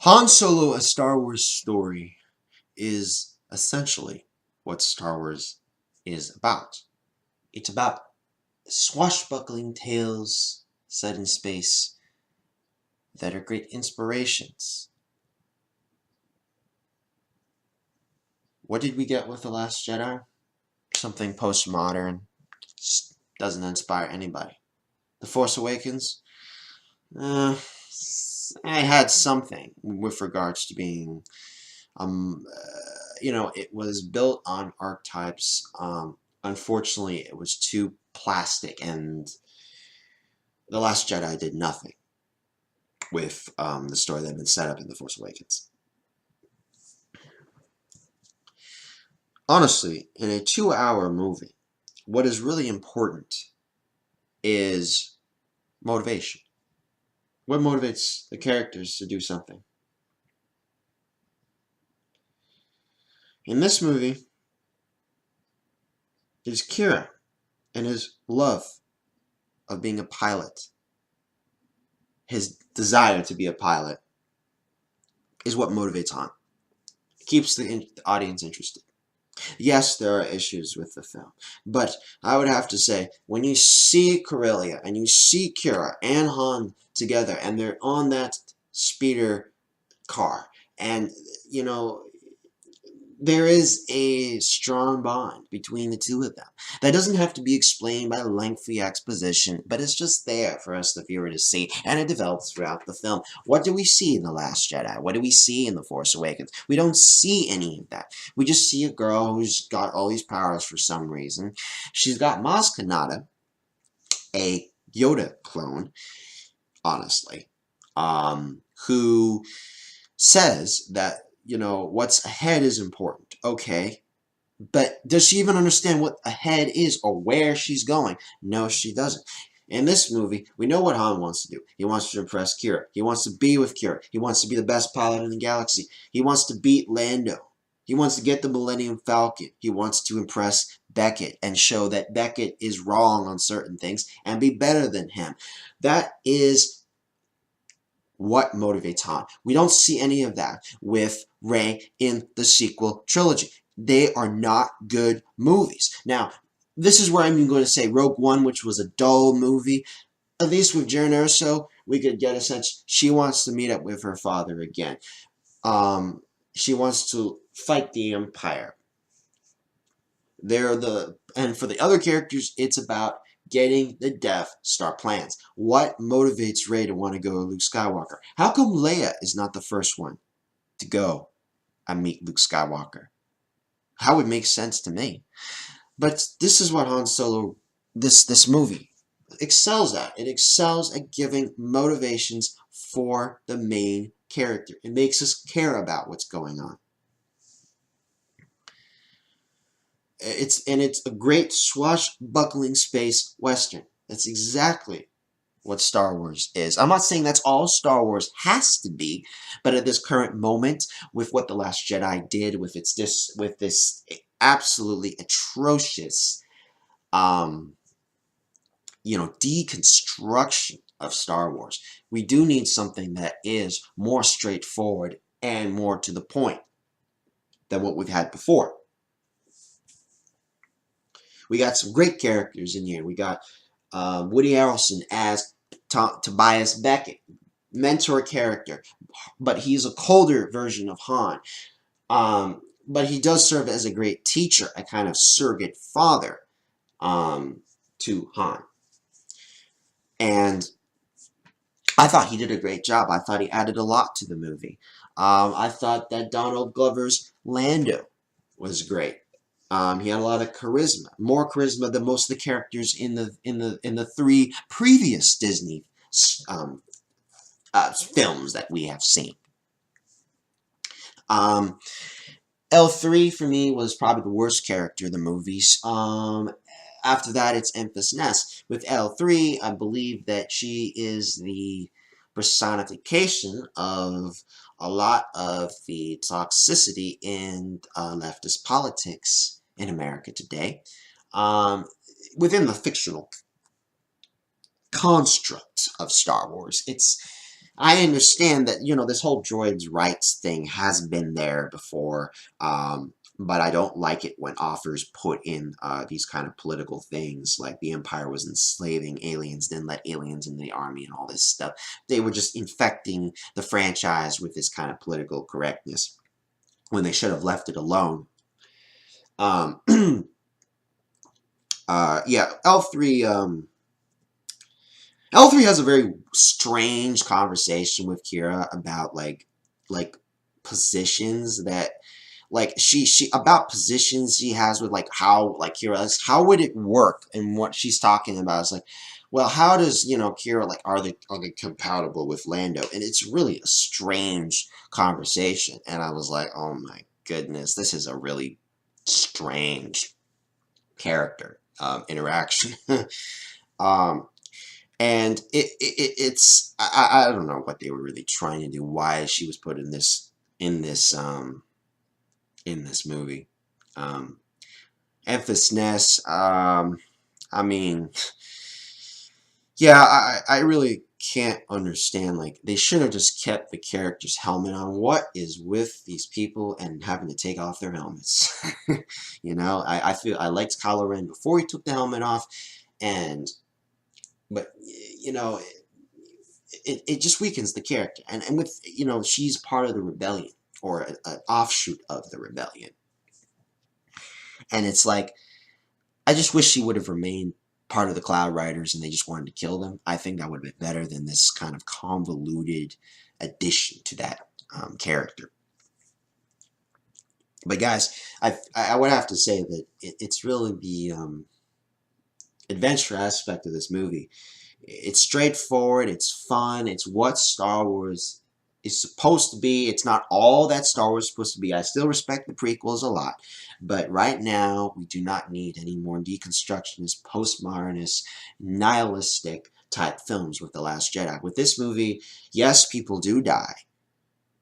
Han Solo, a Star Wars story, is essentially what Star Wars is about. It's about swashbuckling tales set in space that are great inspirations. What did we get with The Last Jedi? Something postmodern, just doesn't inspire anybody. The Force Awakens? I had something with regards to being it was built on archetypes. Unfortunately, it was too plastic, and The Last Jedi did nothing with the story that had been set up in The Force Awakens. Honestly, in a 2-hour movie, what is really important is motivation. What motivates the characters to do something? In this movie, it is Qi'ra and his love of being a pilot. His desire to be a pilot is what motivates Han. It keeps the audience interested. Yes, there are issues with the film, but I would have to say, when you see Corellia and you see Qi'ra and Han together, and they're on that speeder car, and there is a strong bond between the two of them. That doesn't have to be explained by lengthy exposition, but it's just there for us, the viewer, to see, and it develops throughout the film. What do we see in The Last Jedi? What do we see in The Force Awakens? We don't see any of that. We just see a girl who's got all these powers for some reason. She's got Maz Kanata, a Yoda clone, honestly, who says that what's ahead is important. Okay. But does she even understand what ahead is or where she's going? No, she doesn't. In this movie, we know what Han wants to do. He wants to impress Qi'ra. He wants to be with Qi'ra. He wants to be the best pilot in the galaxy. He wants to beat Lando. He wants to get the Millennium Falcon. He wants to impress Beckett and show that Beckett is wrong on certain things and be better than him. That is what motivates Han. We don't see any of that with Rey in the sequel trilogy. They are not good movies. Now, this is where I'm going to say Rogue One, which was a dull movie. At least with Jyn Erso, we could get a sense she wants to meet up with her father again. She wants to fight the Empire. And for the other characters, it's about getting the Death Star plans. What motivates Rey to want to go to Luke Skywalker? How come Leia is not the first one to go and meet Luke Skywalker? How would make sense to me. But this is what Han Solo, this movie, excels at. It excels at giving motivations for the main character. It makes us care about what's going on. It's a great swashbuckling space western. That's exactly what Star Wars is. I'm not saying that's all Star Wars has to be, but at this current moment, with what The Last Jedi did, with this absolutely atrocious, deconstruction of Star Wars, we do need something that is more straightforward and more to the point than what we've had before. We got some great characters in here. We got Woody Harrelson as Tobias Beckett, mentor character, but he's a colder version of Han. But he does serve as a great teacher, a kind of surrogate father to Han. And I thought he did a great job. I thought he added a lot to the movie. I thought that Donald Glover's Lando was great. He had a lot of charisma, more charisma than most of the characters in the 3 previous Disney films that we have seen. L3 for me was probably the worst character in the movies. After that, it's Enfys Nest. With L3, I believe that she is the personification of a lot of the toxicity in leftist politics in America today, within the fictional construct of Star Wars. I understand that, this whole droids' rights thing has been there before, but I don't like it when authors put in these kind of political things, like the Empire was enslaving aliens, then let aliens into the army and all this stuff. They were just infecting the franchise with this kind of political correctness when they should have left it alone. Um, yeah, L3 has a very strange conversation with Qi'ra about like positions that she about positions she has with like how like Qi'ra, how would it work, and what she's talking about is like, well, how does Qi'ra, like, are they compatible with Lando? And it's really a strange conversation, and I was like, oh my goodness, this is a really strange character interaction. um and it's I don't know what they were really trying to do, why she was put in this in this movie. Um, Emphasis, I mean, yeah, I really can't understand. Like, they should have just kept the character's helmet on. What is with these people and having to take off their helmets? I feel I liked Kylo Ren before he took the helmet off, and but it just weakens the character. And with she's part of the rebellion, or an offshoot of the rebellion, and it's like, I just wish she would have remained part of the Cloud Riders and they just wanted to kill them. I think that would have been better than this kind of convoluted addition to that character. But guys, I would have to say that it's really the adventure aspect of this movie. It's straightforward, it's fun, it's what Star Wars is supposed to be. It's not all that Star Wars is supposed to be. I still respect the prequels a lot, but right now we do not need any more deconstructionist, postmodernist, nihilistic type films with The Last Jedi. With this movie, yes, people do die,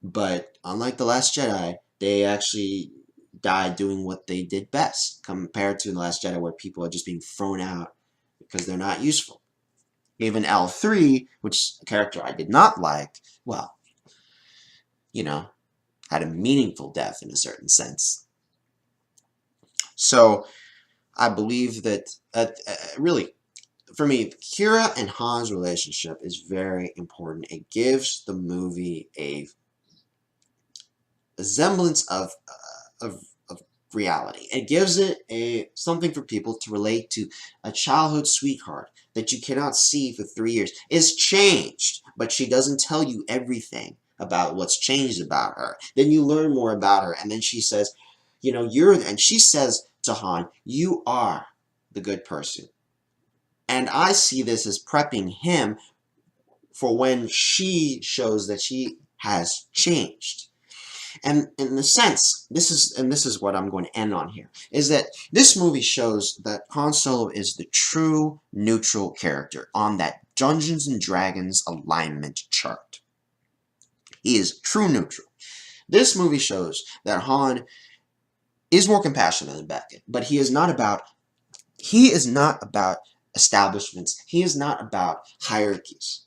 but unlike The Last Jedi, they actually died doing what they did best, compared to The Last Jedi, where people are just being thrown out because they're not useful. Even L3, which is a character I did not like, well, had a meaningful death in a certain sense. So I believe that, really, for me, Qi'ra and Han's relationship is very important. It gives the movie a semblance of reality. It gives it something for people to relate to. A childhood sweetheart that you cannot see for 3 years is changed, but she doesn't tell you everything about what's changed about her. Then you learn more about her, and then she says, and she says to Han, you are the good person. And I see this as prepping him for when she shows that she has changed. And in the sense, this is what I'm going to end on here, is that this movie shows that Han Solo is the true neutral character on that Dungeons and Dragons alignment chart. He is true neutral. This movie shows that Han is more compassionate than Beckett, but he is not about establishments. He is not about hierarchies.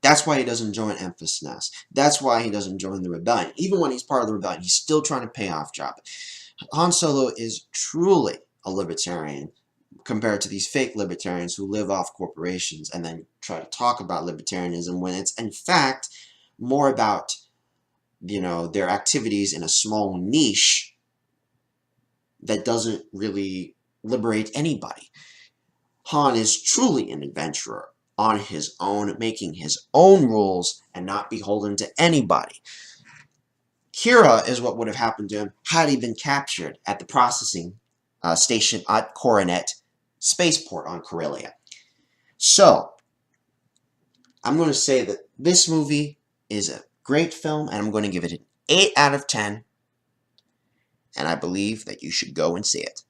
That's why he doesn't join Emphasis. That's why he doesn't join the rebellion. Even when he's part of the rebellion, he's still trying to pay off job. Han Solo is truly a libertarian compared to these fake libertarians who live off corporations and then try to talk about libertarianism when it's in fact more about their activities in a small niche that doesn't really liberate anybody. Han is truly an adventurer on his own, making his own rules and not beholden to anybody. Qi'ra is what would have happened to him had he been captured at the processing station at Coronet Spaceport on Corellia. So, I'm going to say that this movie is a great film, and I'm going to give it an 8 out of 10, and I believe that you should go and see it.